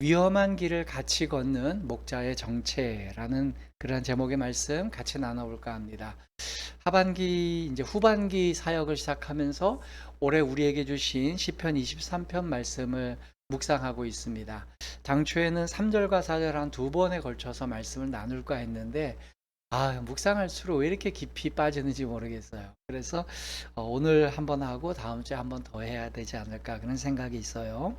위험한 길을 같이 걷는 목자의 정체라는 그런 제목의 말씀 같이 나눠볼까 합니다. 하반기 이제 후반기 사역을 시작하면서 올해 우리에게 주신 시편 23편 말씀을 묵상하고 있습니다. 당초에는 3절과 4절 한 두 번에 걸쳐서 말씀을 나눌까 했는데 묵상할수록 왜 이렇게 깊이 빠지는지 모르겠어요. 그래서 오늘 한번 하고 다음 주에 한번 더 해야 되지 않을까 그런 생각이 있어요.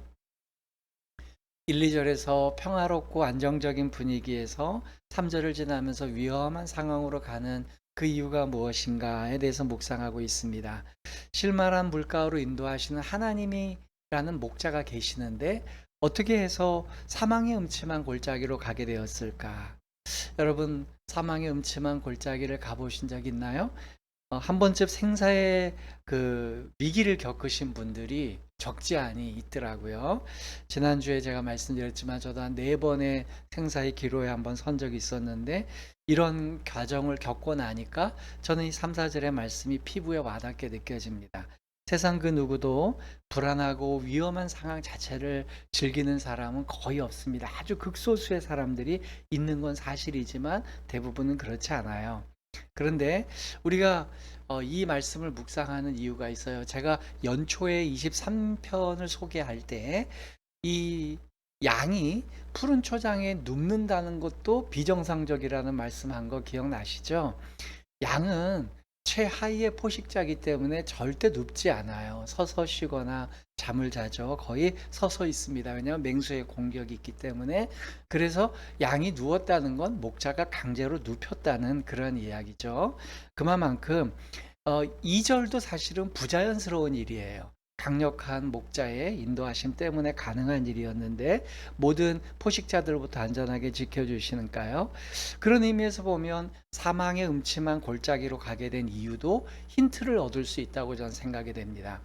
1, 2절에서 평화롭고 안정적인 분위기에서 3절을 지나면서 위험한 상황으로 가는 그 이유가 무엇인가에 대해서 묵상하고 있습니다. 실만한 물가로 인도하시는 하나님이라는 목자가 계시는데 어떻게 해서 사망의 음침한 골짜기로 가게 되었을까? 여러분, 사망의 음침한 골짜기를 가보신 적 있나요? 한 번쯤 생사의 그 위기를 겪으신 분들이 적지 않이 있더라고요. 지난주에 제가 말씀드렸지만 저도 한 4번의 생사의 기로에 한번 선 적이 있었는데 이런 과정을 겪고 나니까 저는 이 3, 4절의 말씀이 피부에 와닿게 느껴집니다. 세상 그 누구도 불안하고 위험한 상황 자체를 즐기는 사람은 거의 없습니다. 아주 극소수의 사람들이 있는 건 사실이지만 대부분은 그렇지 않아요. 그런데 우리가 이 말씀을 묵상하는 이유가 있어요. 제가 연초에 23편을 소개할 때 이 양이 푸른 초장에 눕는다는 것도 비정상적이라는 말씀한 거 기억나시죠? 양은 최하위의 포식자이기 때문에 절대 눕지 않아요. 서서 쉬거나 잠을 자죠. 거의 서서 있습니다. 왜냐하면 맹수의 공격이 있기 때문에. 그래서 양이 누웠다는 건 목자가 강제로 눕혔다는 그런 이야기죠. 그만큼 2절도 사실은 부자연스러운 일이에요. 강력한 목자의 인도하심 때문에 가능한 일이었는데 모든 포식자들부터 안전하게 지켜주시는가요? 그런 의미에서 보면 사망의 음침한 골짜기로 가게 된 이유도 힌트를 얻을 수 있다고 저는 생각이 됩니다.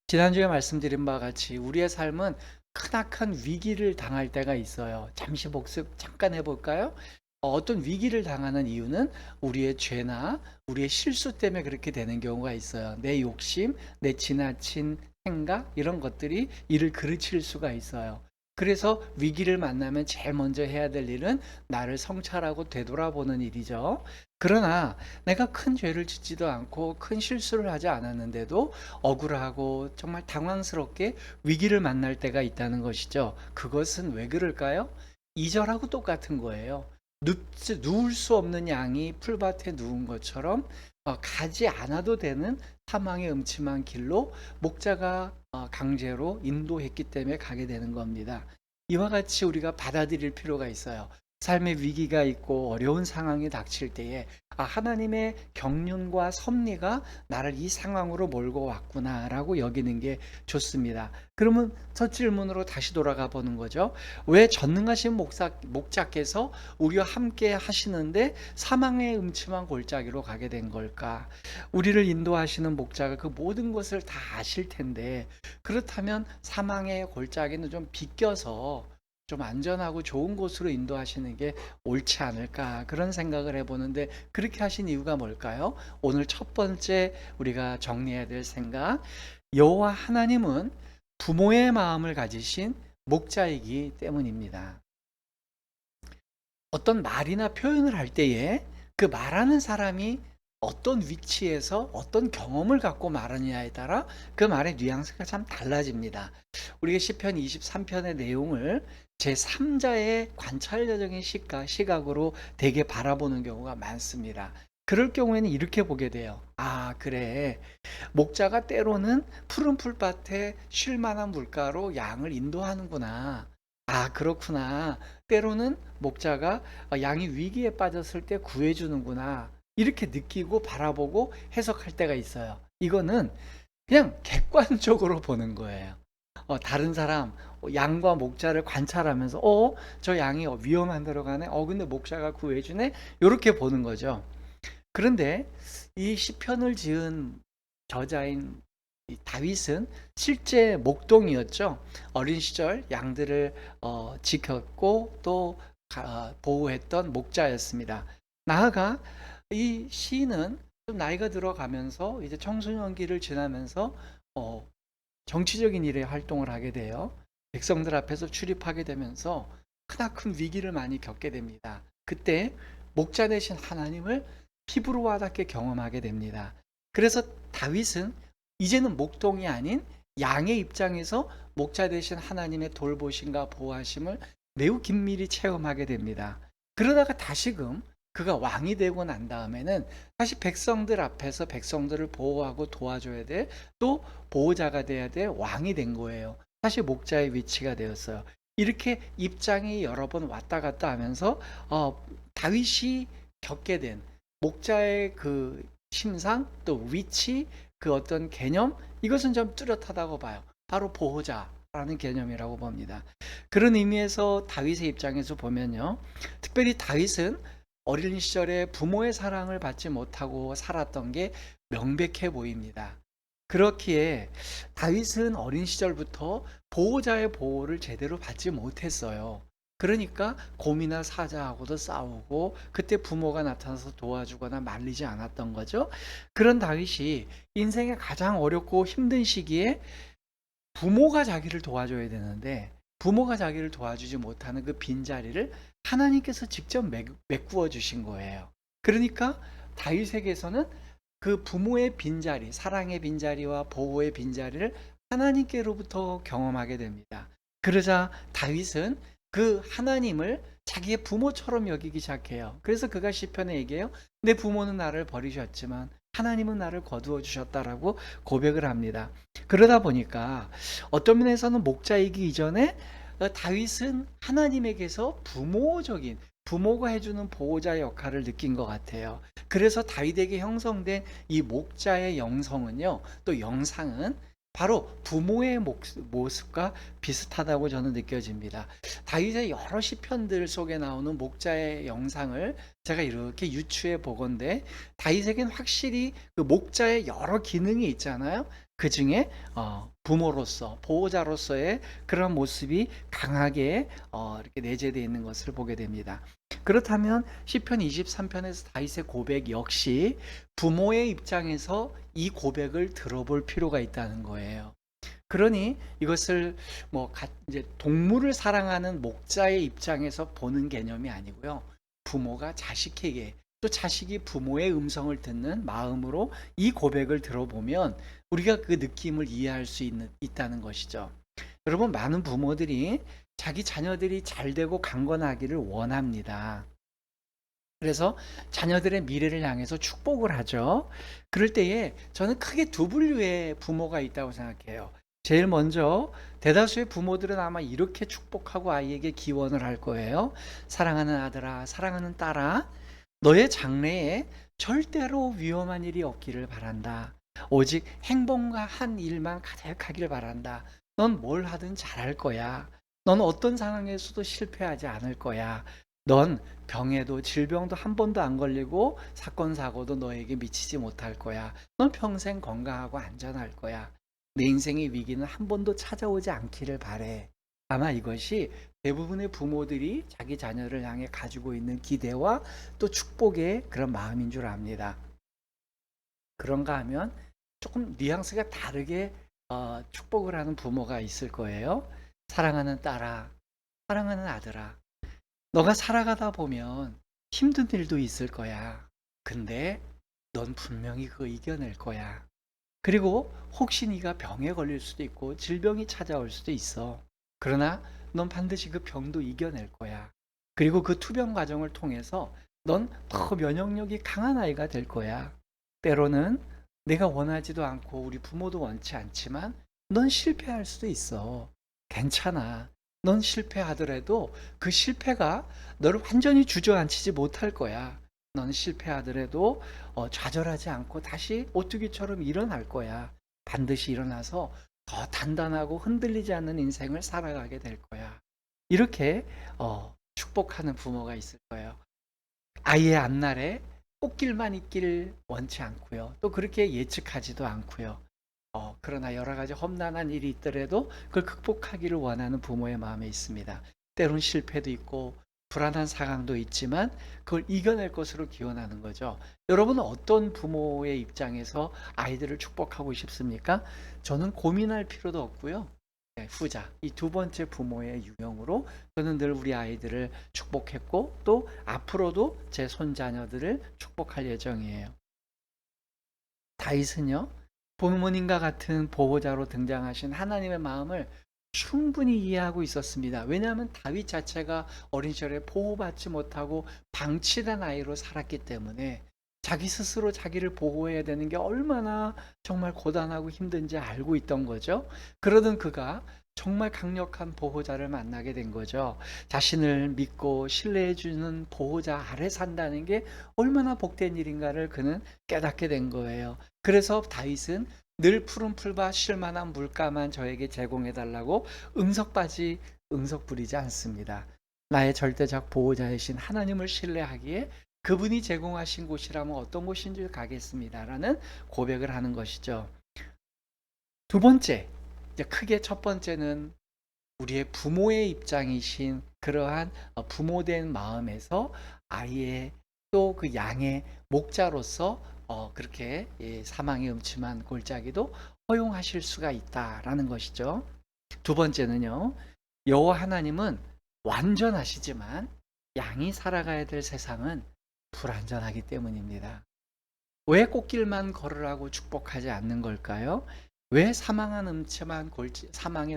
지난주에 말씀드린 바와 같이 우리의 삶은 크나큰 위기를 당할 때가 있어요. 잠시 복습 잠깐 해볼까요? 어떤 위기를 당하는 이유는 우리의 죄나 우리의 실수 때문에 그렇게 되는 경우가 있어요. 내 욕심, 내 지나친 생각 이런 것들이 이를 그르칠 수가 있어요. 그래서 위기를 만나면 제일 먼저 해야 될 일은 나를 성찰하고 되돌아보는 일이죠. 그러나 내가 큰 죄를 짓지도 않고 큰 실수를 하지 않았는데도 억울하고 정말 당황스럽게 위기를 만날 때가 있다는 것이죠. 그것은 왜 그럴까요? 2절하고 똑같은 거예요. 누울 수 없는 양이 풀밭에 누운 것처럼 가지 않아도 되는 사망의 음침한 길로 목자가 강제로 인도했기 때문에 가게 되는 겁니다. 이와 같이 우리가 받아들일 필요가 있어요. 삶의 위기가 있고 어려운 상황이 닥칠 때에 하나님의 경륜과 섭리가 나를 이 상황으로 몰고 왔구나라고 여기는 게 좋습니다. 그러면 첫 질문으로 다시 돌아가 보는 거죠. 왜 전능하신 목자께서 우리와 함께 하시는데 사망의 음침한 골짜기로 가게 된 걸까? 우리를 인도하시는 목자가 그 모든 것을 다 아실 텐데 그렇다면 사망의 골짜기는 좀 비껴서 좀 안전하고 좋은 곳으로 인도하시는 게 옳지 않을까 그런 생각을 해보는데 그렇게 하신 이유가 뭘까요? 오늘 첫 번째 우리가 정리해야 될 생각, 여호와 하나님은 부모의 마음을 가지신 목자이기 때문입니다. 어떤 말이나 표현을 할 때에 그 말하는 사람이 어떤 위치에서 어떤 경험을 갖고 말하느냐에 따라 그 말의 뉘앙스가 참 달라집니다. 우리가 시편 23편의 내용을 제3자의 관찰자적인 시각으로 되게 바라보는 경우가 많습니다. 그럴 경우에는 이렇게 보게 돼요. 그래. 목자가 때로는 푸른 풀밭에 쉴 만한 물가로 양을 인도하는구나. 그렇구나. 때로는 목자가 양이 위기에 빠졌을 때 구해주는구나. 이렇게 느끼고 바라보고 해석할 때가 있어요. 이거는 그냥 객관적으로 보는 거예요. 다른 사람, 양과 목자를 관찰하면서, 저 양이 위험한 데로 가네? 근데 목자가 구해주네? 이렇게 보는 거죠. 그런데 이 시편을 지은 저자인 이 다윗은 실제 목동이었죠. 어린 시절 양들을 지켰고 또 보호했던 목자였습니다. 나아가 이 시인은 좀 나이가 들어가면서 이제 청소년기를 지나면서 어, 정치적인 일에 활동을 하게 돼요. 백성들 앞에서 출입하게 되면서 크나큰 위기를 많이 겪게 됩니다. 그때 목자 되신 하나님을 피부로 와닿게 경험하게 됩니다. 그래서 다윗은 이제는 목동이 아닌 양의 입장에서 목자 되신 하나님의 돌보심과 보호하심을 매우 긴밀히 체험하게 됩니다. 그러다가 다시금 그가 왕이 되고 난 다음에는 다시 백성들 앞에서 백성들을 보호하고 도와줘야 될, 또 보호자가 돼야 될 왕이 된 거예요. 다시 목자의 위치가 되었어요. 이렇게 입장이 여러 번 왔다 갔다 하면서 다윗이 겪게 된 목자의 그 심상, 또 위치, 그 어떤 개념, 이것은 좀 뚜렷하다고 봐요. 바로 보호자라는 개념이라고 봅니다. 그런 의미에서 다윗의 입장에서 보면요, 특별히 다윗은 어린 시절에 부모의 사랑을 받지 못하고 살았던 게 명백해 보입니다. 그렇기에 다윗은 어린 시절부터 보호자의 보호를 제대로 받지 못했어요. 그러니까 곰이나 사자하고도 싸우고, 그때 부모가 나타나서 도와주거나 말리지 않았던 거죠. 그런 다윗이 인생의 가장 어렵고 힘든 시기에 부모가 자기를 도와줘야 되는데, 부모가 자기를 도와주지 못하는 그 빈자리를 하나님께서 직접 메꾸어 주신 거예요. 그러니까 다윗에게서는 그 부모의 빈자리, 사랑의 빈자리와 보호의 빈자리를 하나님께로부터 경험하게 됩니다. 그러자 다윗은 그 하나님을 자기의 부모처럼 여기기 시작해요. 그래서 그가 시편에 얘기해요. 내 부모는 나를 버리셨지만 하나님은 나를 거두어 주셨다라고 고백을 합니다. 그러다 보니까 어떤 면에서는 목자이기 이전에 다윗은 하나님에게서 부모적인, 부모가 해주는 보호자 역할을 느낀 것 같아요. 그래서 다윗에게 형성된 이 목자의 영성은요, 또 영상은 바로 부모의 모습과 비슷하다고 저는 느껴집니다. 다윗의 여러 시편들 속에 나오는 목자의 영상을 제가 이렇게 유추해 보건대, 다윗에겐 확실히 그 목자의 여러 기능이 있잖아요. 그 중에 부모로서, 보호자로서의 그런 모습이 강하게 이렇게 내재되어 있는 것을 보게 됩니다. 그렇다면 시편 23편에서 다윗의 고백 역시 부모의 입장에서 이 고백을 들어볼 필요가 있다는 거예요. 그러니 이것을 이제 동물을 사랑하는 목자의 입장에서 보는 개념이 아니고요, 부모가 자식에게, 또 자식이 부모의 음성을 듣는 마음으로 이 고백을 들어보면 우리가 그 느낌을 이해할 수 있다는 것이죠. 여러분, 많은 부모들이 자기 자녀들이 잘 되고 강건하기를 원합니다. 그래서 자녀들의 미래를 향해서 축복을 하죠. 그럴 때에 저는 크게 두 분류의 부모가 있다고 생각해요. 제일 먼저 대다수의 부모들은 아마 이렇게 축복하고 아이에게 기원을 할 거예요. 사랑하는 아들아, 사랑하는 딸아, 너의 장래에 절대로 위험한 일이 없기를 바란다. 오직 행복과 한 일만 가득하길 바란다. 넌 뭘 하든 잘할 거야. 넌 어떤 상황에서도 실패하지 않을 거야. 넌 병에도 질병도 한 번도 안 걸리고 사건 사고도 너에게 미치지 못할 거야. 넌 평생 건강하고 안전할 거야. 내 인생의 위기는 한 번도 찾아오지 않기를 바래. 아마 이것이 대부분의 부모들이 자기 자녀를 향해 가지고 있는 기대와 또 축복의 그런 마음인 줄 압니다. 그런가 하면 조금 뉘앙스가 다르게 축복을 하는 부모가 있을 거예요. 사랑하는 딸아, 사랑하는 아들아, 너가 살아가다 보면 힘든 일도 있을 거야. 근데 넌 분명히 그거 이겨낼 거야. 그리고 혹시 네가 병에 걸릴 수도 있고 질병이 찾아올 수도 있어. 그러나 넌 반드시 그 병도 이겨낼 거야. 그리고 그 투병 과정을 통해서 넌 더 면역력이 강한 아이가 될 거야. 때로는 내가 원하지도 않고 우리 부모도 원치 않지만 넌 실패할 수도 있어. 괜찮아. 넌 실패하더라도 그 실패가 너를 완전히 주저앉히지 못할 거야. 넌 실패하더라도 좌절하지 않고 다시 오뚜기처럼 일어날 거야. 반드시 일어나서 더 단단하고 흔들리지 않는 인생을 살아가게 될 거야. 이렇게 축복하는 부모가 있을 거예요. 아이의 앞날에 꽃길만 있기를 원치 않고요. 또 그렇게 예측하지도 않고요. 그러나 여러 가지 험난한 일이 있더라도 그걸 극복하기를 원하는 부모의 마음에 있습니다. 때론 실패도 있고 불안한 상황도 있지만 그걸 이겨낼 것으로 기원하는 거죠. 여러분은 어떤 부모의 입장에서 아이들을 축복하고 싶습니까? 저는 고민할 필요도 없고요. 네, 후자. 이 두 번째 부모의 유형으로 저는 늘 우리 아이들을 축복했고 또 앞으로도 제 손자녀들을 축복할 예정이에요. 다윗은요, 부모님과 같은 보호자로 등장하신 하나님의 마음을 충분히 이해하고 있었습니다. 왜냐하면 다윗 자체가 어린 시절에 보호받지 못하고 방치된 아이로 살았기 때문에 자기 스스로 자기를 보호해야 되는 게 얼마나 정말 고단하고 힘든지 알고 있던 거죠. 그러던 그가 정말 강력한 보호자를 만나게 된 거죠. 자신을 믿고 신뢰해 주는 보호자 아래 산다는 게 얼마나 복된 일인가를 그는 깨닫게 된 거예요. 그래서 다윗은 늘 푸른 풀과 쉴 만한 물가만 저에게 제공해 달라고 응석바지 응석 부리지 않습니다. 나의 절대적 보호자이신 하나님을 신뢰하기에 그분이 제공하신 곳이라면 어떤 곳인 줄 가겠습니다라는 고백을 하는 것이죠. 두 번째, 이제 크게 첫 번째는 우리의 부모의 입장이신 그러한 부모된 마음에서 아이의 또 그 양의 목자로서 그렇게 사망의 음침한 골짜기도 허용하실 수가 있다라는 것이죠. 두 번째는요. 여호와 하나님은 완전하시지만 양이 살아가야 될 세상은 불완전하기 때문입니다. 왜 꽃길만 걸으라고 축복하지 않는 걸까요? 왜 사망의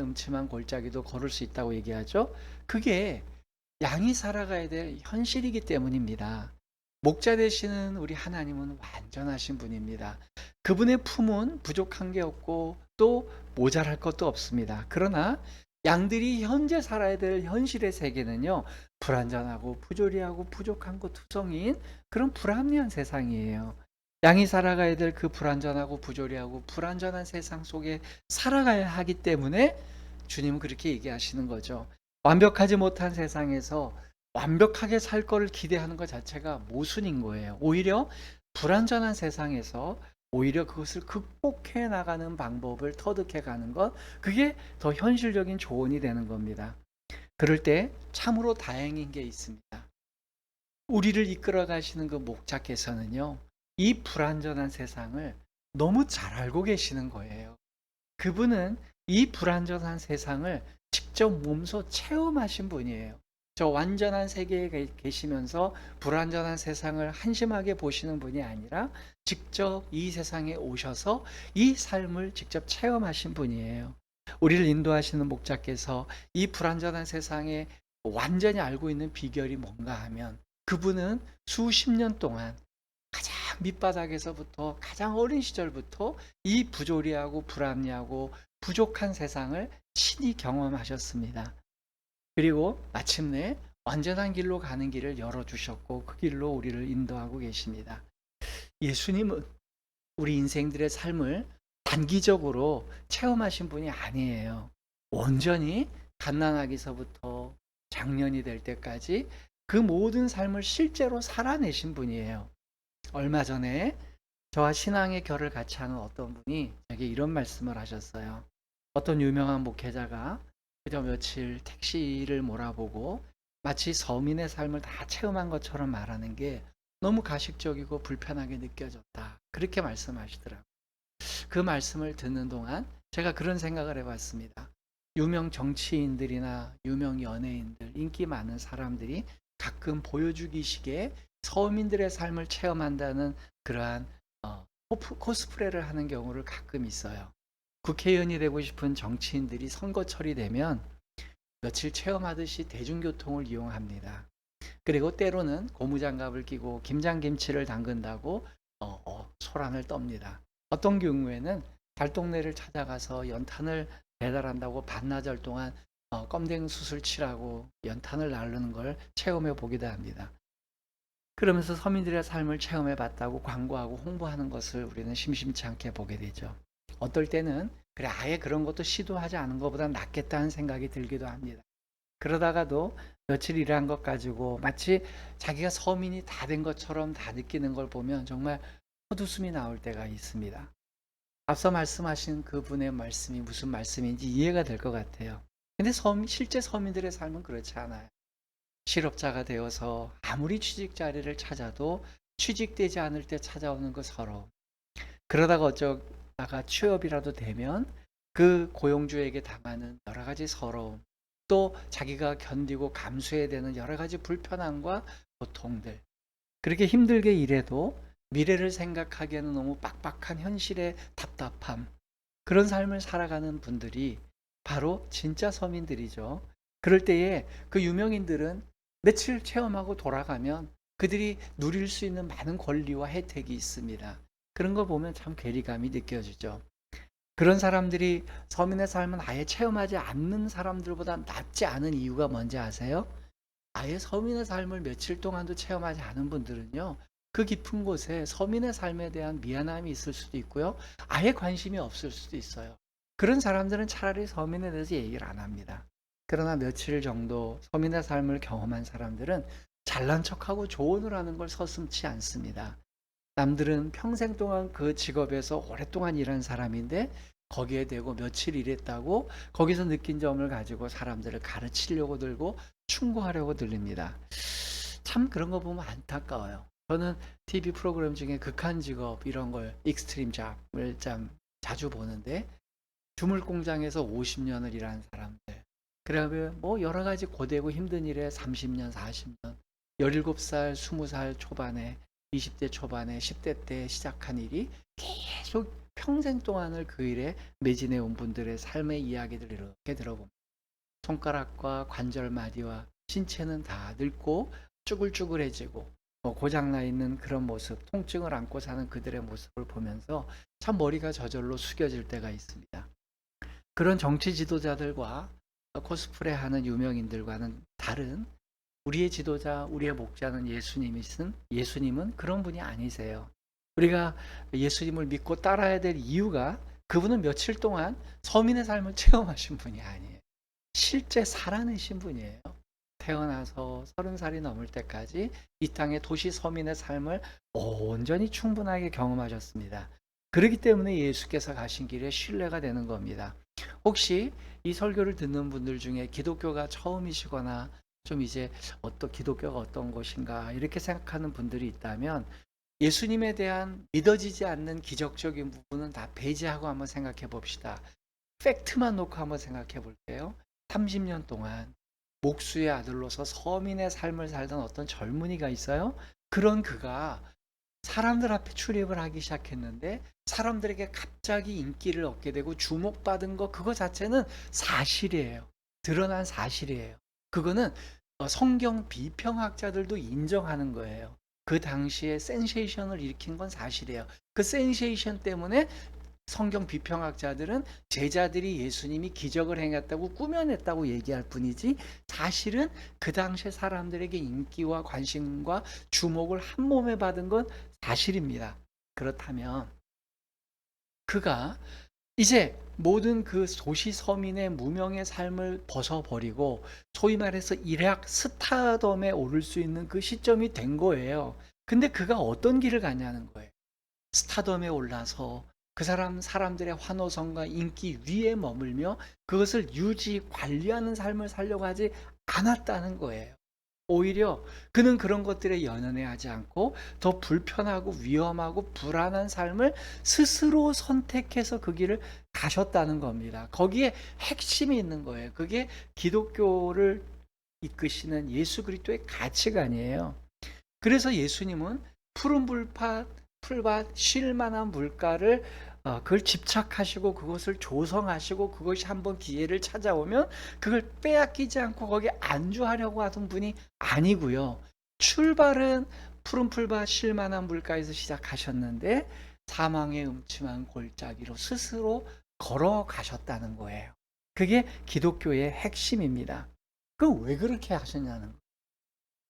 음침한 골짜기도 걸을 수 있다고 얘기하죠? 그게 양이 살아가야 될 현실이기 때문입니다. 목자 되시는 우리 하나님은 완전하신 분입니다. 그분의 품은 부족한 게 없고 또 모자랄 것도 없습니다. 그러나 양들이 현재 살아야 될 현실의 세계는요, 불완전하고 부조리하고 부족한 것 투성이인 그런 불합리한 세상이에요. 양이 살아가야 될 그 불완전하고 부조리하고 불완전한 세상 속에 살아가야 하기 때문에 주님은 그렇게 얘기하시는 거죠. 완벽하지 못한 세상에서 완벽하게 살 거를 기대하는 것 자체가 모순인 거예요. 오히려 불완전한 세상에서 오히려 그것을 극복해 나가는 방법을 터득해 가는 것, 그게 더 현실적인 조언이 되는 겁니다. 그럴 때 참으로 다행인 게 있습니다. 우리를 이끌어 가시는 그 목자께서는요, 이 불완전한 세상을 너무 잘 알고 계시는 거예요. 그분은 이 불완전한 세상을 직접 몸소 체험하신 분이에요. 저 완전한 세계에 계시면서 불완전한 세상을 한심하게 보시는 분이 아니라 직접 이 세상에 오셔서 이 삶을 직접 체험하신 분이에요. 우리를 인도하시는 목자께서 이 불완전한 세상에 완전히 알고 있는 비결이 뭔가 하면 그분은 수십 년 동안 가장 밑바닥에서부터 가장 어린 시절부터 이 부조리하고 불합리하고 부족한 세상을 친히 경험하셨습니다. 그리고 마침내 완전한 길로 가는 길을 열어주셨고 그 길로 우리를 인도하고 계십니다. 예수님은 우리 인생들의 삶을 단기적으로 체험하신 분이 아니에요. 온전히 갓난아기서부터 장년이 될 때까지 그 모든 삶을 실제로 살아내신 분이에요. 얼마 전에 저와 신앙의 결을 같이 하는 어떤 분이 제게 이런 말씀을 하셨어요. 어떤 유명한 목회자가 그저 며칠 택시를 몰아보고 마치 서민의 삶을 다 체험한 것처럼 말하는 게 너무 가식적이고 불편하게 느껴졌다. 그렇게 말씀하시더라고요. 그 말씀을 듣는 동안 제가 그런 생각을 해봤습니다. 유명 정치인들이나 유명 연예인들, 인기 많은 사람들이 가끔 보여주기식의 서민들의 삶을 체험한다는 그러한 코스프레를 하는 경우를 가끔 있어요. 국회의원이 되고 싶은 정치인들이 선거철이 되면 며칠 체험하듯이 대중교통을 이용합니다. 그리고 때로는 고무장갑을 끼고 김장김치를 담근다고 소란을 떱니다. 어떤 경우에는 달동네를 찾아가서 연탄을 배달한다고 반나절 동안 껌댕 수술 치라고 연탄을 나르는 걸 체험해 보기도 합니다. 그러면서 서민들의 삶을 체험해 봤다고 광고하고 홍보하는 것을 우리는 심심치 않게 보게 되죠. 어떨 때는 그래 아예 그런 것도 시도하지 않은 것보다 낫겠다는 생각이 들기도 합니다. 그러다가도 며칠 일한 것 가지고 마치 자기가 서민이 다 된 것처럼 다 느끼는 걸 보면 정말 헛웃음이 나올 때가 있습니다. 앞서 말씀하신 그분의 말씀이 무슨 말씀인지 이해가 될 것 같아요. 근데 실제 서민들의 삶은 그렇지 않아요. 실업자가 되어서 아무리 취직 자리를 찾아도 취직되지 않을 때 찾아오는 그 서러움. 그러다가 어쩌다가 취업이라도 되면 그 고용주에게 당하는 여러 가지 서러움, 또 자기가 견디고 감수해야 되는 여러 가지 불편함과 고통들, 그렇게 힘들게 일해도 미래를 생각하기에는 너무 빡빡한 현실의 답답함, 그런 삶을 살아가는 분들이 바로 진짜 서민들이죠. 그럴 때에 그 유명인들은 며칠 체험하고 돌아가면 그들이 누릴 수 있는 많은 권리와 혜택이 있습니다. 그런 거 보면 참 괴리감이 느껴지죠. 그런 사람들이 서민의 삶은 아예 체험하지 않는 사람들보다 낫지 않은 이유가 뭔지 아세요? 아예 서민의 삶을 며칠 동안도 체험하지 않은 분들은요, 그 깊은 곳에 서민의 삶에 대한 미안함이 있을 수도 있고요, 아예 관심이 없을 수도 있어요. 그런 사람들은 차라리 서민에 대해서 얘기를 안 합니다. 그러나 며칠 정도 서민의 삶을 경험한 사람들은 잘난 척하고 조언을 하는 걸 서슴지 않습니다. 남들은 평생 동안 그 직업에서 오랫동안 일한 사람인데 거기에 대고 며칠 일했다고 거기서 느낀 점을 가지고 사람들을 가르치려고 들고 충고하려고 들립니다. 참 그런 거 보면 안타까워요. 저는 TV 프로그램 중에 극한 직업 이런 걸 익스트림 잡을 참 자주 보는데 주물 공장에서 50년을 일한 사람들, 그러면 뭐 여러 가지 고되고 힘든 일에 30년, 40년, 17살, 20살 초반에 20대 초반에 10대 때 시작한 일이 계속 평생 동안을 그 일에 매진해 온 분들의 삶의 이야기들을 이렇게 들어봅니다. 손가락과 관절마디와 신체는 다 늙고 쭈글쭈글해지고 고장나 있는 그런 모습, 통증을 안고 사는 그들의 모습을 보면서 참 머리가 저절로 숙여질 때가 있습니다. 그런 정치 지도자들과 코스프레하는 유명인들과는 다른 우리의 지도자, 우리의 목자는 예수님은 그런 분이 아니세요. 우리가 예수님을 믿고 따라야 될 이유가 그분은 며칠 동안 서민의 삶을 체험하신 분이 아니에요. 실제 살아내신 분이에요. 태어나서 30살이 넘을 때까지 이 땅의 도시 서민의 삶을 온전히 충분하게 경험하셨습니다. 그렇기 때문에 예수께서 가신 길에 신뢰가 되는 겁니다. 혹시 이 설교를 듣는 분들 중에 기독교가 처음이시거나 좀 이제 기독교가 어떤 것인가 이렇게 생각하는 분들이 있다면 예수님에 대한 믿어지지 않는 기적적인 부분은 다 배제하고 한번 생각해 봅시다. 팩트만 놓고 한번 생각해 볼게요. 30년 동안 목수의 아들로서 서민의 삶을 살던 어떤 젊은이가 있어요. 그런 그가 사람들 앞에 출입을 하기 시작했는데 사람들에게 갑자기 인기를 얻게 되고 주목받은 거 그거 자체는 사실이에요. 드러난 사실이에요. 그거는 성경 비평학자들도 인정하는 거예요. 그 당시에 센세이션을 일으킨 건 사실이에요. 그 센세이션 때문에 성경 비평학자들은 제자들이 예수님이 기적을 행했다고 꾸며냈다고 얘기할 뿐이지 사실은 그 당시에 사람들에게 인기와 관심과 주목을 한 몸에 받은 건 사실입니다. 그렇다면 그가 이제 모든 그 도시 서민의 무명의 삶을 벗어버리고 소위 말해서 일약 스타덤에 오를 수 있는 그 시점이 된 거예요. 근데 그가 어떤 길을 가냐는 거예요. 스타덤에 올라서 그 사람들의 환호성과 인기 위에 머물며 그것을 유지 관리하는 삶을 살려고 하지 않았다는 거예요. 오히려 그는 그런 것들에 연연해하지 않고 더 불편하고 위험하고 불안한 삶을 스스로 선택해서 그 길을 가셨다는 겁니다. 거기에 핵심이 있는 거예요. 그게 기독교를 이끄시는 예수 그리스도의 가치관이에요. 그래서 예수님은 푸른 풀밭 쉴 만한 물가를 그걸 집착하시고 그것을 조성하시고 그것이 한번 기회를 찾아오면 그걸 빼앗기지 않고 거기에 안주하려고 하던 분이 아니고요. 출발은 푸른 풀밭 쉴 만한 물가에서 시작하셨는데 사망의 음침한 골짜기로 스스로 걸어가셨다는 거예요. 그게 기독교의 핵심입니다. 그 왜 그렇게 하셨냐는 거예요.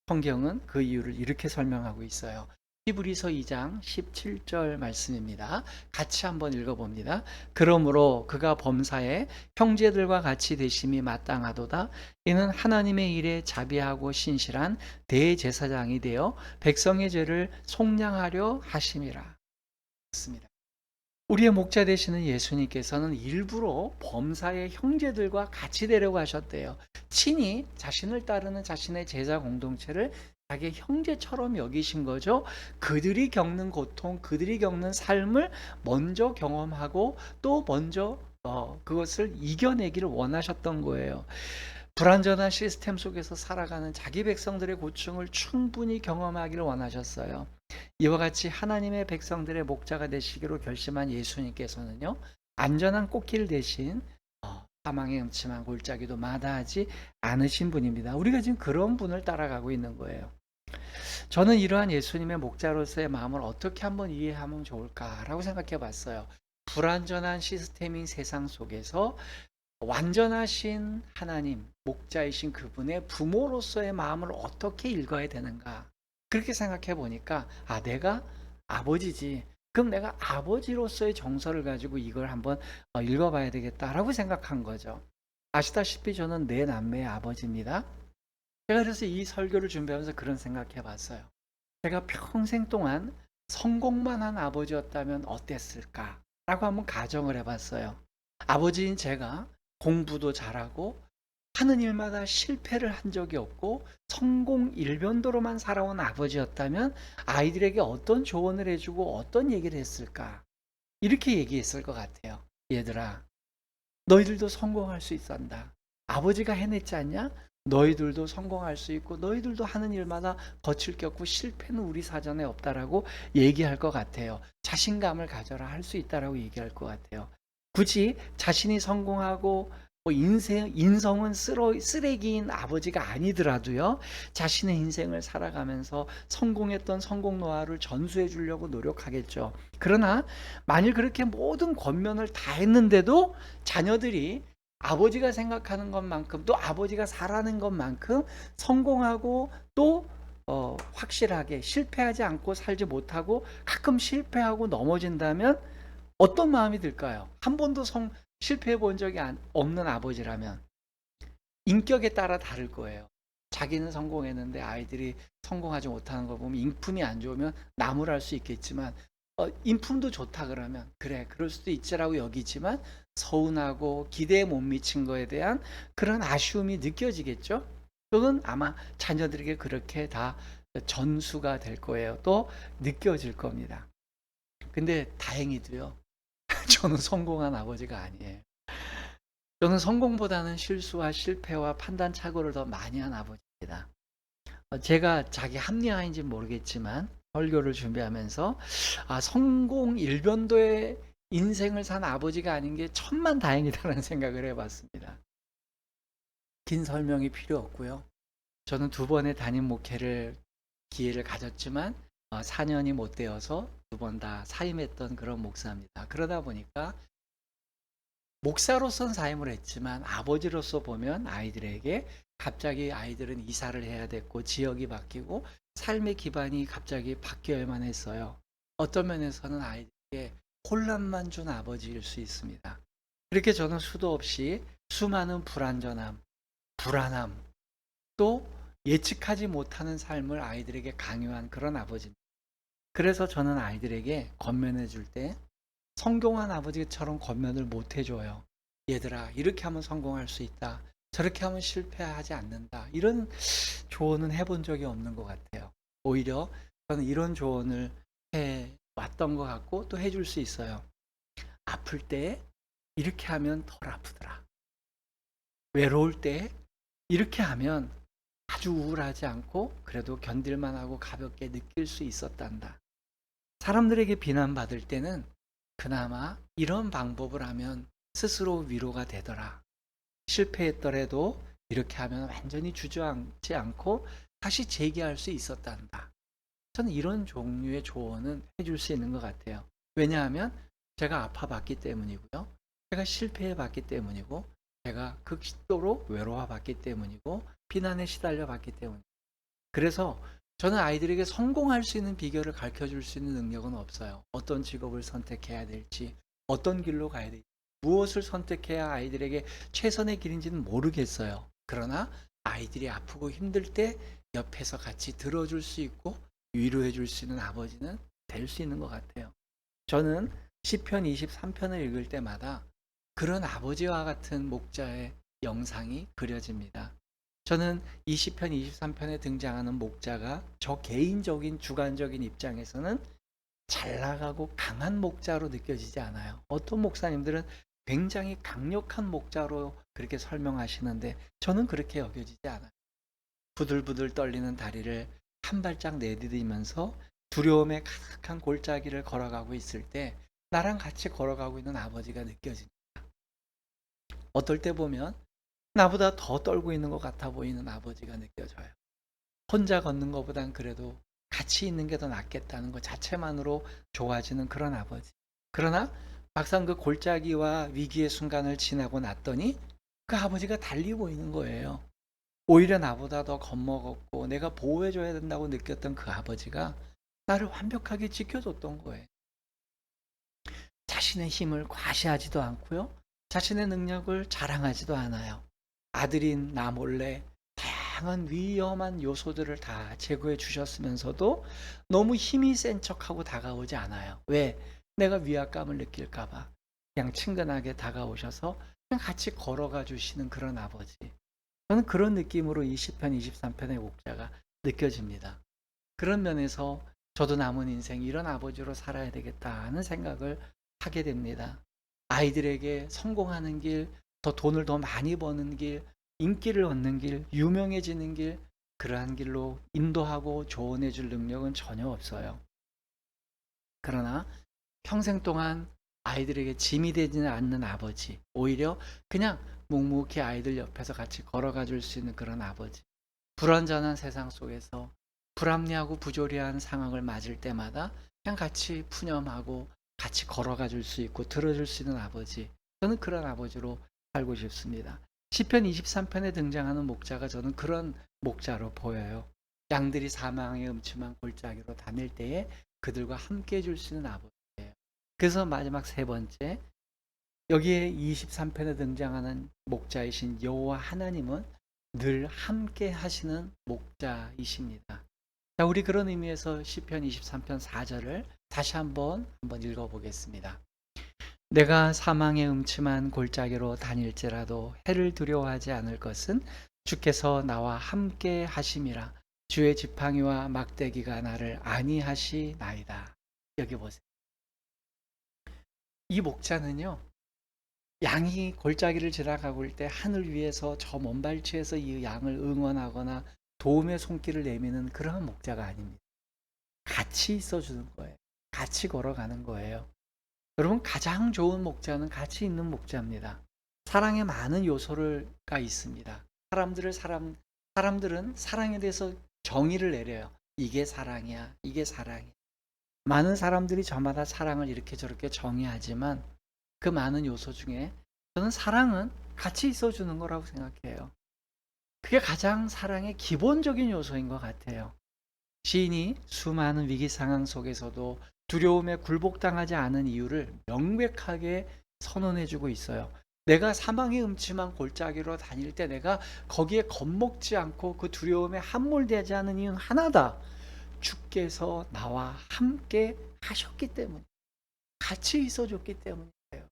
성경은 그 이유를 이렇게 설명하고 있어요. 히브리서 2장 17절 말씀입니다. 같이 한번 읽어봅니다. 그러므로 그가 범사에 형제들과 같이 되심이 마땅하도다. 이는 하나님의 일에 자비하고 신실한 대제사장이 되어 백성의 죄를 속량하려 하심이라. 그렇습니다. 우리의 목자 되시는 예수님께서는 일부러 범사의 형제들과 같이 되려고 하셨대요. 친히 자신을 따르는 자신의 제자 공동체를 자기의 형제처럼 여기신 거죠. 그들이 겪는 고통, 그들이 겪는 삶을 먼저 경험하고 또 먼저 그것을 이겨내기를 원하셨던 거예요. 불완전한 시스템 속에서 살아가는 자기 백성들의 고충을 충분히 경험하기를 원하셨어요. 이와 같이 하나님의 백성들의 목자가 되시기로 결심한 예수님께서는요, 안전한 꽃길 대신 사망의 음침한 골짜기도 마다하지 않으신 분입니다. 우리가 지금 그런 분을 따라가고 있는 거예요. 저는 이러한 예수님의 목자로서의 마음을 어떻게 한번 이해하면 좋을까라고 생각해 봤어요. 불완전한 시스템인 세상 속에서 완전하신 하나님, 목자이신 그분의 부모로서의 마음을 어떻게 읽어야 되는가. 그렇게 생각해 보니까, 내가 아버지지. 그럼 내가 아버지로서의 정서를 가지고 이걸 한번 읽어봐야 되겠다라고 생각한 거죠. 아시다시피 저는 네 남매의 아버지입니다. 제가 그래서 이 설교를 준비하면서 그런 생각해 봤어요. 제가 평생 동안 성공만 한 아버지였다면 어땠을까? 라고 한번 가정을 해봤어요. 아버지인 제가 공부도 잘하고 하는 일마다 실패를 한 적이 없고 성공 일변도로만 살아온 아버지였다면 아이들에게 어떤 조언을 해주고 어떤 얘기를 했을까? 이렇게 얘기했을 것 같아요. 얘들아, 너희들도 성공할 수 있단다. 아버지가 해냈지 않냐? 너희들도 성공할 수 있고 너희들도 하는 일마다 거칠 게 없고 실패는 우리 사전에 없다라고 얘기할 것 같아요. 자신감을 가져라 할 수 있다라고 얘기할 것 같아요. 굳이 자신이 성공하고 인성은 쓰레기인 아버지가 아니더라도요, 자신의 인생을 살아가면서 성공했던 성공 노하우를 전수해 주려고 노력하겠죠. 그러나 만일 그렇게 모든 권면을 다 했는데도 자녀들이 아버지가 생각하는 것만큼 또 아버지가 살아낸 것만큼 성공하고 또 확실하게 실패하지 않고 살지 못하고 가끔 실패하고 넘어진다면 어떤 마음이 들까요? 한 번도 실패해 본 적이 없는 아버지라면 인격에 따라 다를 거예요. 자기는 성공했는데 아이들이 성공하지 못하는 거 보면 인품이 안 좋으면 나무랄 수 있겠지만 인품도 좋다 그러면 그래 그럴 수도 있지라고 여기지만 서운하고 기대에 못 미친 거에 대한 그런 아쉬움이 느껴지겠죠. 또는 아마 자녀들에게 그렇게 다 전수가 될 거예요. 또 느껴질 겁니다. 근데 다행히도요, 저는 성공한 아버지가 아니에요. 저는 성공보다는 실수와 실패와 판단 착오를 더 많이 한 아버지입니다. 제가 자기 합리화인지 모르겠지만 설교를 준비하면서 성공 일변도의 인생을 산 아버지가 아닌 게 천만 다행이다라는 생각을 해봤습니다. 긴 설명이 필요 없고요. 저는 두 번의 담임 목회를 기회를 가졌지만 4년이 못 되어서 두 번 다 사임했던 그런 목사입니다. 그러다 보니까 목사로서는 사임을 했지만 아버지로서 보면 아이들에게 갑자기 아이들은 이사를 해야 됐고 지역이 바뀌고 삶의 기반이 갑자기 바뀌어야만 했어요. 어떤 면에서는 아이들에게 혼란만 준 아버지일 수 있습니다. 그렇게 저는 수도 없이 수많은 불안전함, 불안함, 또 예측하지 못하는 삶을 아이들에게 강요한 그런 아버지입니다. 그래서 저는 아이들에게 권면해 줄 때 성공한 아버지처럼 권면을 못 해줘요. 얘들아, 이렇게 하면 성공할 수 있다. 저렇게 하면 실패하지 않는다. 이런 조언은 해본 적이 없는 것 같아요. 오히려 저는 이런 조언을 해왔던 것 같고 또 해줄 수 있어요. 아플 때 이렇게 하면 덜 아프더라. 외로울 때 이렇게 하면 아주 우울하지 않고 그래도 견딜만 하고 가볍게 느낄 수 있었단다. 사람들에게 비난받을 때는 그나마 이런 방법을 하면 스스로 위로가 되더라. 실패했더라도 이렇게 하면 완전히 주저앉지 않고 다시 재기할 수 있었단다. 저는 이런 종류의 조언은 해줄 수 있는 것 같아요. 왜냐하면 제가 아파봤기 때문이고요. 제가 실패해봤기 때문이고 제가 극도로 외로워봤기 때문이고 비난에 시달려봤기 때문이고 그래서 저는 아이들에게 성공할 수 있는 비결을 가르쳐줄 수 있는 능력은 없어요. 어떤 직업을 선택해야 될지, 어떤 길로 가야 될지, 무엇을 선택해야 아이들에게 최선의 길인지는 모르겠어요. 그러나 아이들이 아프고 힘들 때 옆에서 같이 들어줄 수 있고 위로해 줄 수 있는 아버지는 될 수 있는 것 같아요. 저는 시편 23편을 읽을 때마다 그런 아버지와 같은 목자의 영상이 그려집니다. 저는 이 시편 23편에 등장하는 목자가 저 개인적인 주관적인 입장에서는 잘 나가고 강한 목자로 느껴지지 않아요. 어떤 목사님들은 굉장히 강력한 목자로 그렇게 설명하시는데 저는 그렇게 여겨지지 않아요. 부들부들 떨리는 다리를 한 발짝 내디디면서 두려움에 가득한 골짜기를 걸어가고 있을 때 나랑 같이 걸어가고 있는 아버지가 느껴집니다. 어떨 때 보면 나보다 더 떨고 있는 것 같아 보이는 아버지가 느껴져요. 혼자 걷는 것보단 그래도 같이 있는 게 더 낫겠다는 것 자체만으로 좋아지는 그런 아버지. 그러나 막상 그 골짜기와 위기의 순간을 지나고 났더니 그 아버지가 달리 보이는 거예요. 오히려 나보다 더 겁먹었고 내가 보호해줘야 된다고 느꼈던 그 아버지가 나를 완벽하게 지켜줬던 거예요. 자신의 힘을 과시하지도 않고요. 자신의 능력을 자랑하지도 않아요. 아들인 나 몰래 다양한 위험한 요소들을 다 제거해 주셨으면서도 너무 힘이 센 척하고 다가오지 않아요. 왜? 내가 위압감을 느낄까 봐. 그냥 친근하게 다가오셔서 그냥 같이 걸어가 주시는 그런 아버지. 저는 그런 느낌으로 이 시편 23편의 목자가 느껴집니다. 그런 면에서 저도 남은 인생 이런 아버지로 살아야 되겠다는 생각을 하게 됩니다. 아이들에게 성공하는 길, 더 돈을 더 많이 버는 길, 인기를 얻는 길, 유명해지는 길, 그러한 길로 인도하고 조언해 줄 능력은 전혀 없어요. 그러나 평생 동안 아이들에게 짐이 되지는 않는 아버지, 오히려 그냥 묵묵히 아이들 옆에서 같이 걸어가 줄 수 있는 그런 아버지. 불완전한 세상 속에서 불합리하고 부조리한 상황을 맞을 때마다 그냥 같이 푸념하고 같이 걸어가 줄 수 있고 들어줄 수 있는 아버지. 저는 그런 아버지로 살고 싶습니다. 시편 23편에 등장하는 목자가 저는 그런 목자로 보여요. 양들이 사망의 음침한 골짜기로 다닐 때에 그들과 함께 해줄 수 있는 아버지예요. 그래서 마지막 세 번째, 여기에 23편에 등장하는 목자이신 여호와 하나님은 늘 함께 하시는 목자이십니다. 자, 우리 그런 의미에서 시편 23편 4절을 다시 한번 읽어보겠습니다. 내가 사망의 음침한 골짜기로 다닐지라도 해를 두려워하지 않을 것은 주께서 나와 함께 하심이라. 주의 지팡이와 막대기가 나를 안위하시나이다. 여기 보세요. 이 목자는요, 양이 골짜기를 지나가고 있을 때 하늘 위에서 저 먼발치에서 이 양을 응원하거나 도움의 손길을 내미는 그러한 목자가 아닙니다. 같이 있어주는 거예요. 같이 걸어가는 거예요. 여러분, 가장 좋은 목자는 같이 있는 목자입니다. 사랑에 많은 요소가 있습니다. 사람들은 사랑에 대해서 정의를 내려요. 이게 사랑이야, 이게 사랑이야. 많은 사람들이 저마다 사랑을 이렇게 저렇게 정의하지만 그 많은 요소 중에 저는 사랑은 같이 있어주는 거라고 생각해요. 그게 가장 사랑의 기본적인 요소인 것 같아요. 시인이 수많은 위기 상황 속에서도 두려움에 굴복당하지 않은 이유를 명백하게 선언해주고 있어요. 내가 사망의 음침한 골짜기로 다닐 때 내가 거기에 겁먹지 않고 그 두려움에 함몰되지 않은 이유는 하나다. 주께서 나와 함께 하셨기 때문, 같이 있어줬기 때문이에요.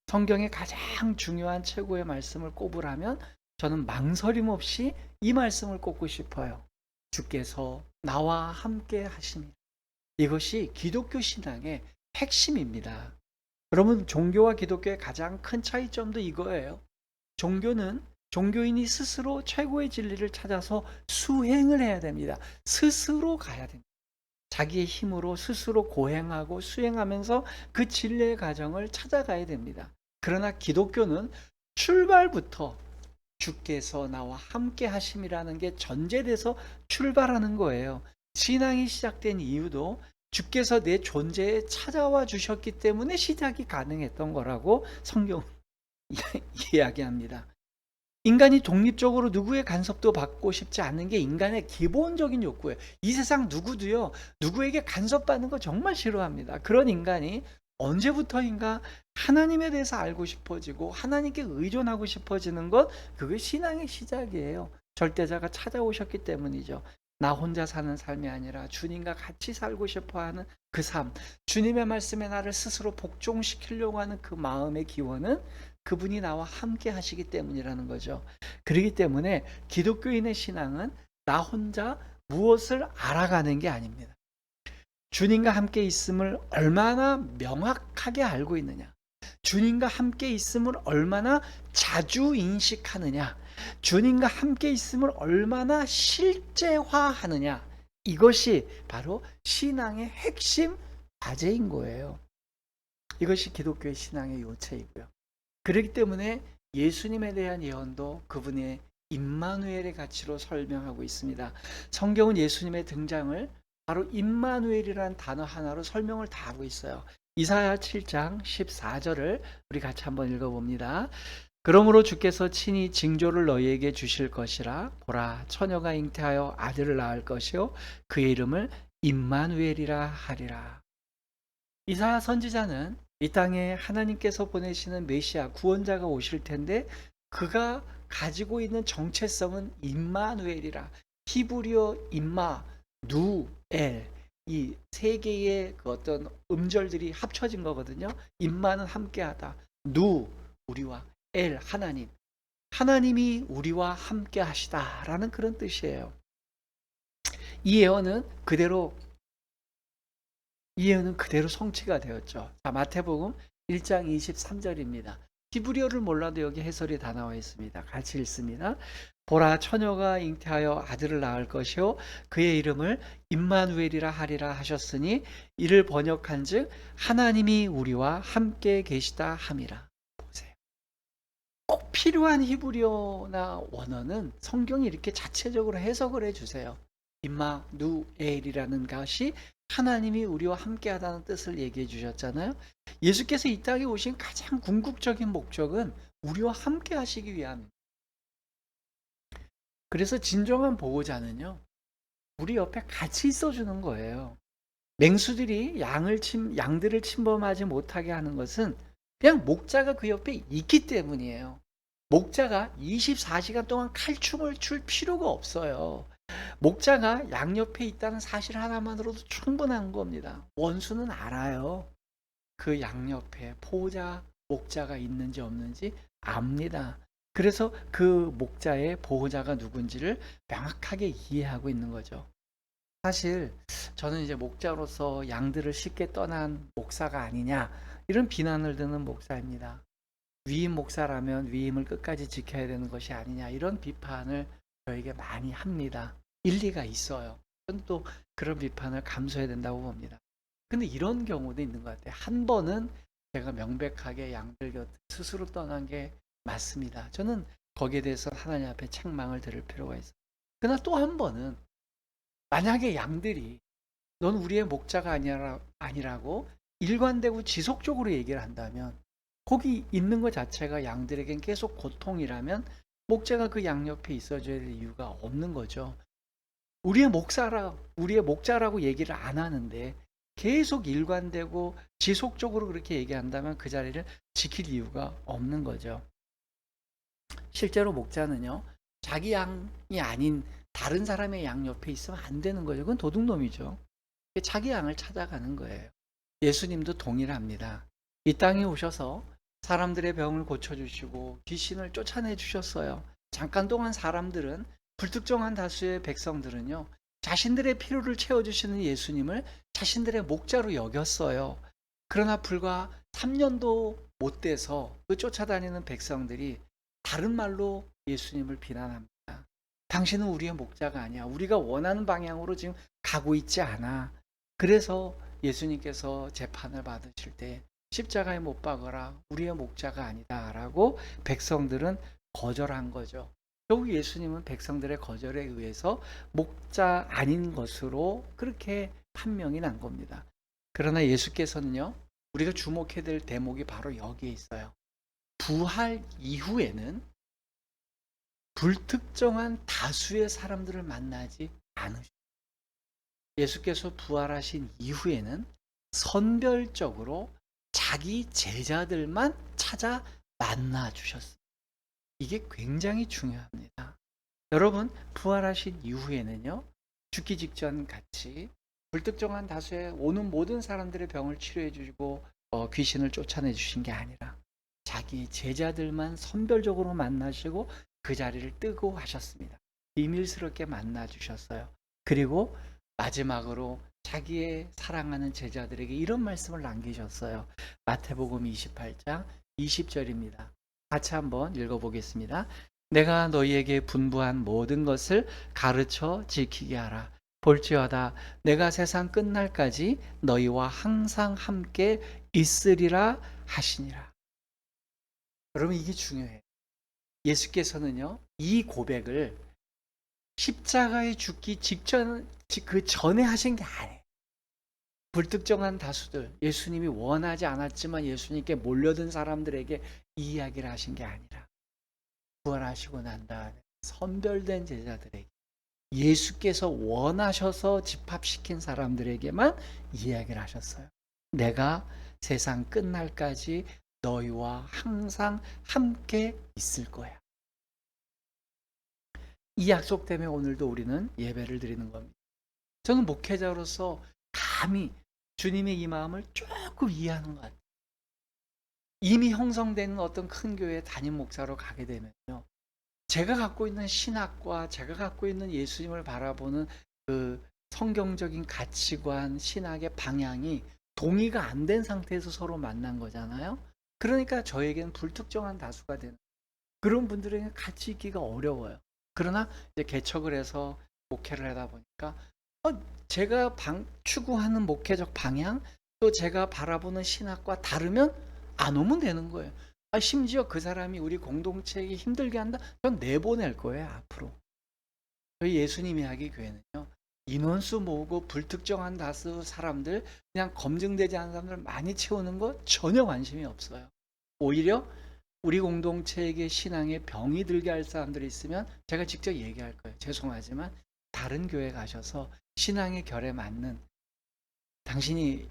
성경의 가장 중요한 최고의 말씀을 꼽으라면 저는 망설임 없이 이 말씀을 꼽고 싶어요. 주께서 나와 함께 하십니다. 이것이 기독교 신앙의 핵심입니다. 여러분, 종교와 기독교의 가장 큰 차이점도 이거예요. 종교인이 스스로 최고의 진리를 찾아서 수행을 해야 됩니다. 스스로 가야 됩니다. 자기의 힘으로 스스로 고행하고 수행하면서 그 진리의 과정을 찾아가야 됩니다. 그러나 기독교는 출발부터 주께서 나와 함께 하심이라는 게 전제돼서 출발하는 거예요. 신앙이 시작된 이유도 주께서 내 존재에 찾아와 주셨기 때문에 시작이 가능했던 거라고 성경은 이야기합니다. 인간이 독립적으로 누구의 간섭도 받고 싶지 않는 게 인간의 기본적인 욕구예요. 이 세상 누구도요, 누구에게 간섭받는 거 정말 싫어합니다. 그런 인간이 언제부터인가 하나님에 대해서 알고 싶어지고 하나님께 의존하고 싶어지는 것, 그게 신앙의 시작이에요. 절대자가 찾아오셨기 때문이죠. 나 혼자 사는 삶이 아니라 주님과 같이 살고 싶어하는 그 삶, 주님의 말씀에 나를 스스로 복종시키려고 하는 그 마음의 기원은 그분이 나와 함께 하시기 때문이라는 거죠. 그렇기 때문에 기독교인의 신앙은 나 혼자 무엇을 알아가는 게 아닙니다. 주님과 함께 있음을 얼마나 명확하게 알고 있느냐, 주님과 함께 있음을 얼마나 자주 인식하느냐, 주님과 함께 있음을 얼마나 실제화하느냐, 이것이 바로 신앙의 핵심 과제인 거예요. 이것이 기독교의 신앙의 요체이고요. 그렇기 때문에 예수님에 대한 예언도 그분의 임마누엘의 가치로 설명하고 있습니다. 성경은 예수님의 등장을 바로 임마누엘이라는 단어 하나로 설명을 다 하고 있어요. 이사야 7장 14절을 우리 같이 한번 읽어봅니다. 그러므로 주께서 친히 징조를 너희에게 주실 것이라. 보라, 처녀가 잉태하여 아들을 낳을 것이요 그의 이름을 임마누엘이라 하리라. 이사야 선지자는 이 땅에 하나님께서 보내시는 메시아 구원자가 오실 텐데 그가 가지고 있는 정체성은 임마누엘이라. 히브리어 임마, 누엘, 이 세 개의 그 어떤 음절들이 합쳐진 거거든요. 임마는 함께하다, 누 우리와, 엘 하나님, 하나님이 우리와 함께하시다라는 그런 뜻이에요. 이 예언은 그대로 성취가 되었죠. 자, 마태복음 1장 23절입니다. 히브리어를 몰라도 여기 해설이 다 나와 있습니다. 같이 읽습니다. 보라, 처녀가 잉태하여 아들을 낳을 것이요 그의 이름을 임마누엘이라 하리라 하셨으니 이를 번역한즉 하나님이 우리와 함께 계시다 함이라. 보세요. 꼭 필요한 히브리어나 원어는 성경이 이렇게 자체적으로 해석을 해주세요. 임마누엘이라는 것이 하나님이 우리와 함께하다는 뜻을 얘기해 주셨잖아요. 예수께서 이 땅에 오신 가장 궁극적인 목적은 우리와 함께 하시기 위함입니다. 그래서 진정한 보호자는요, 우리 옆에 같이 있어주는 거예요. 맹수들이 양들을 침범하지 못하게 하는 것은 그냥 목자가 그 옆에 있기 때문이에요. 목자가 24시간 동안 칼춤을 출 필요가 없어요. 목자가 양 옆에 있다는 사실 하나만으로도 충분한 겁니다. 원수는 알아요. 그 양 옆에 포자, 목자가 있는지 없는지 압니다. 그래서 그 목자의 보호자가 누군지를 명확하게 이해하고 있는 거죠. 사실 저는 이제 목자로서 양들을 쉽게 떠난 목사가 아니냐, 이런 비난을 듣는 목사입니다. 위임 목사라면 위임을 끝까지 지켜야 되는 것이 아니냐, 이런 비판을 저에게 많이 합니다. 일리가 있어요. 저는 또 그런 비판을 감수해야 된다고 봅니다. 근데 이런 경우도 있는 것 같아요. 한 번은 제가 명백하게 양들 곁 스스로 떠난 게 맞습니다. 저는 거기에 대해서 하나님 앞에 책망을 들을 필요가 있어요. 그러나 또 한 번은 만약에 양들이 넌 우리의 목자가 아니라고 일관되고 지속적으로 얘기를 한다면, 거기 있는 것 자체가 양들에겐 계속 고통이라면 목자가 그 양 옆에 있어줘야 될 이유가 없는 거죠. 우리의 목자라고 얘기를 안 하는데 계속 일관되고 지속적으로 그렇게 얘기한다면 그 자리를 지킬 이유가 없는 거죠. 실제로 목자는요, 자기 양이 아닌 다른 사람의 양 옆에 있으면 안 되는 거죠. 그건 도둑놈이죠. 자기 양을 찾아가는 거예요. 예수님도 동일합니다. 이 땅에 오셔서 사람들의 병을 고쳐주시고 귀신을 쫓아내 주셨어요. 잠깐 동안 사람들은, 불특정한 다수의 백성들은요, 자신들의 필요를 채워주시는 예수님을 자신들의 목자로 여겼어요. 그러나 불과 3년도 못 돼서 그 쫓아다니는 백성들이 다른 말로 예수님을 비난합니다. 당신은 우리의 목자가 아니야. 우리가 원하는 방향으로 지금 가고 있지 않아. 그래서 예수님께서 재판을 받으실 때 십자가에 못 박아라, 우리의 목자가 아니다 라고 백성들은 거절한 거죠. 결국 예수님은 백성들의 거절에 의해서 목자 아닌 것으로 그렇게 판명이 난 겁니다. 그러나 예수께서는요, 우리가 주목해야 될 대목이 바로 여기에 있어요. 부활 이후에는 불특정한 다수의 사람들을 만나지 않으셨어요. 예수께서 부활하신 이후에는 선별적으로 자기 제자들만 찾아 만나 주셨어요. 이게 굉장히 중요합니다. 여러분, 부활하신 이후에는요, 죽기 직전 같이 불특정한 다수의 오는 모든 사람들의 병을 치료해 주시고 귀신을 쫓아내 주신 게 아니라 자기 제자들만 선별적으로 만나시고 그 자리를 뜨고 하셨습니다. 비밀스럽게 만나 주셨어요. 그리고 마지막으로 자기의 사랑하는 제자들에게 이런 말씀을 남기셨어요. 마태복음 28장 20절입니다. 같이 한번 읽어보겠습니다. 내가 너희에게 분부한 모든 것을 가르쳐 지키게 하라. 볼지어다 내가 세상 끝날까지 너희와 항상 함께 있으리라 하시니라. 여러분, 이게 중요해요. 예수께서는요, 이 고백을 십자가에 죽기 직전, 그 전에 하신 게 아니에요. 불특정한 다수들, 예수님이 원하지 않았지만 예수님께 몰려든 사람들에게 이 이야기를 하신 게 아니라 부활하시고 난 다음에 선별된 제자들에게, 예수께서 원하셔서 집합시킨 사람들에게만 이야기를 하셨어요. 내가 세상 끝날까지 너희와 항상 함께 있을 거야. 이 약속 때문에 오늘도 우리는 예배를 드리는 겁니다. 저는 목회자로서 감히 주님의 이 마음을 조금 이해하는 것 같아요. 이미 형성되는 어떤 큰 교회 담임 목사로 가게 되면요, 제가 갖고 있는 신학과 제가 갖고 있는 예수님을 바라보는 그 성경적인 가치관, 신학의 방향이 동의가 안 된 상태에서 서로 만난 거잖아요. 그러니까 저에게는 불특정한 다수가 되는, 그런 분들에게 같이 있기가 어려워요. 그러나 이제 개척을 해서 목회를 하다 보니까 제가 추구하는 목회적 방향, 또 제가 바라보는 신학과 다르면 안 오면 되는 거예요. 심지어 그 사람이 우리 공동체에게 힘들게 한다? 전 내보낼 거예요, 앞으로. 저희 예수님 이야기 교회는요, 인원수 모으고 불특정한 다수 사람들, 그냥 검증되지 않은 사람들 많이 채우는 거 전혀 관심이 없어요. 오히려 우리 공동체에게 신앙에 병이 들게 할 사람들이 있으면 제가 직접 얘기할 거예요. 죄송하지만 다른 교회 가셔서 신앙의 결에 맞는, 당신이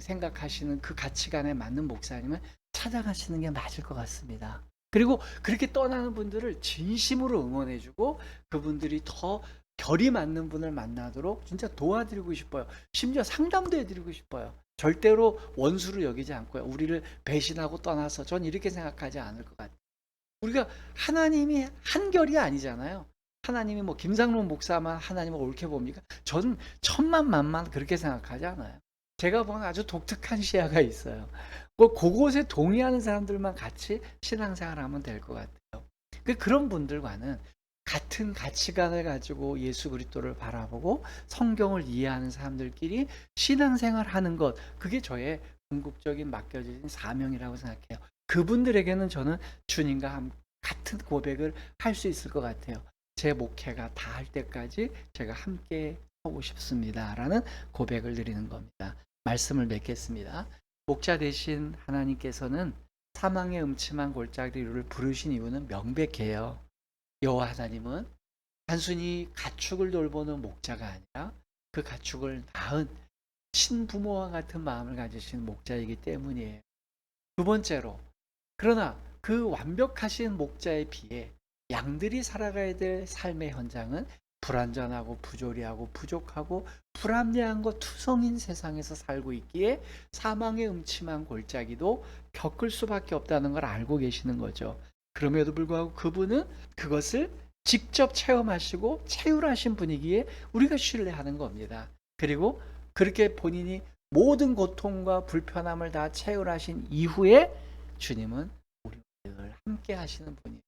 생각하시는 그 가치관에 맞는 목사님을 찾아가시는 게 맞을 것 같습니다. 그리고 그렇게 떠나는 분들을 진심으로 응원해주고 그분들이 더 결이 맞는 분을 만나도록 진짜 도와드리고 싶어요. 심지어 상담도 해드리고 싶어요. 절대로 원수로 여기지 않고요. 우리를 배신하고 떠나서, 전 이렇게 생각하지 않을 것 같아요. 우리가 하나님이 한결이 아니잖아요. 하나님이 뭐 김상론 목사만 하나님을 옳게 봅니까? 저는 천만만만 그렇게 생각하지 않아요. 제가 보는 아주 독특한 시야가 있어요. 그곳에 동의하는 사람들만 같이 신앙생활하면 될 것 같아요. 그런 분들과는 같은 가치관을 가지고 예수 그리스도를 바라보고 성경을 이해하는 사람들끼리 신앙생활하는 것, 그게 저의 궁극적인 맡겨진 사명이라고 생각해요. 그분들에게는 저는 주님과 같은 고백을 할 수 있을 것 같아요. 제 목회가 다 할 때까지 제가 함께 하고 싶습니다 라는 고백을 드리는 겁니다. 말씀을 맺겠습니다. 목자 되신 하나님께서는 사망의 음침한 골짜기를 부르신 이유는 명백해요. 여호와 하나님은 단순히 가축을 돌보는 목자가 아니라 그 가축을 낳은 친부모와 같은 마음을 가지신 목자이기 때문이에요. 두 번째로, 그러나 그 완벽하신 목자에 비해 양들이 살아가야 될 삶의 현장은 불완전하고 부조리하고 부족하고 불합리한 것 투성인 세상에서 살고 있기에 사망의 음침한 골짜기도 겪을 수밖에 없다는 걸 알고 계시는 거죠. 그럼에도 불구하고 그분은 그것을 직접 체험하시고 체휼하신 분이기에 우리가 신뢰하는 겁니다. 그리고 그렇게 본인이 모든 고통과 불편함을 다 체휼하신 이후에 주님은 우리를 함께 하시는 분이에요.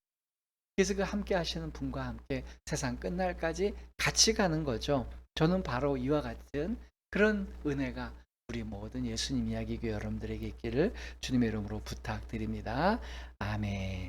그래서 그 함께 하시는 분과 함께 세상 끝날까지 같이 가는 거죠. 저는 바로 이와 같은 그런 은혜가 우리 모든 예수님 이야기 교회 여러분들에게 있기를 주님의 이름으로 부탁드립니다. 아멘.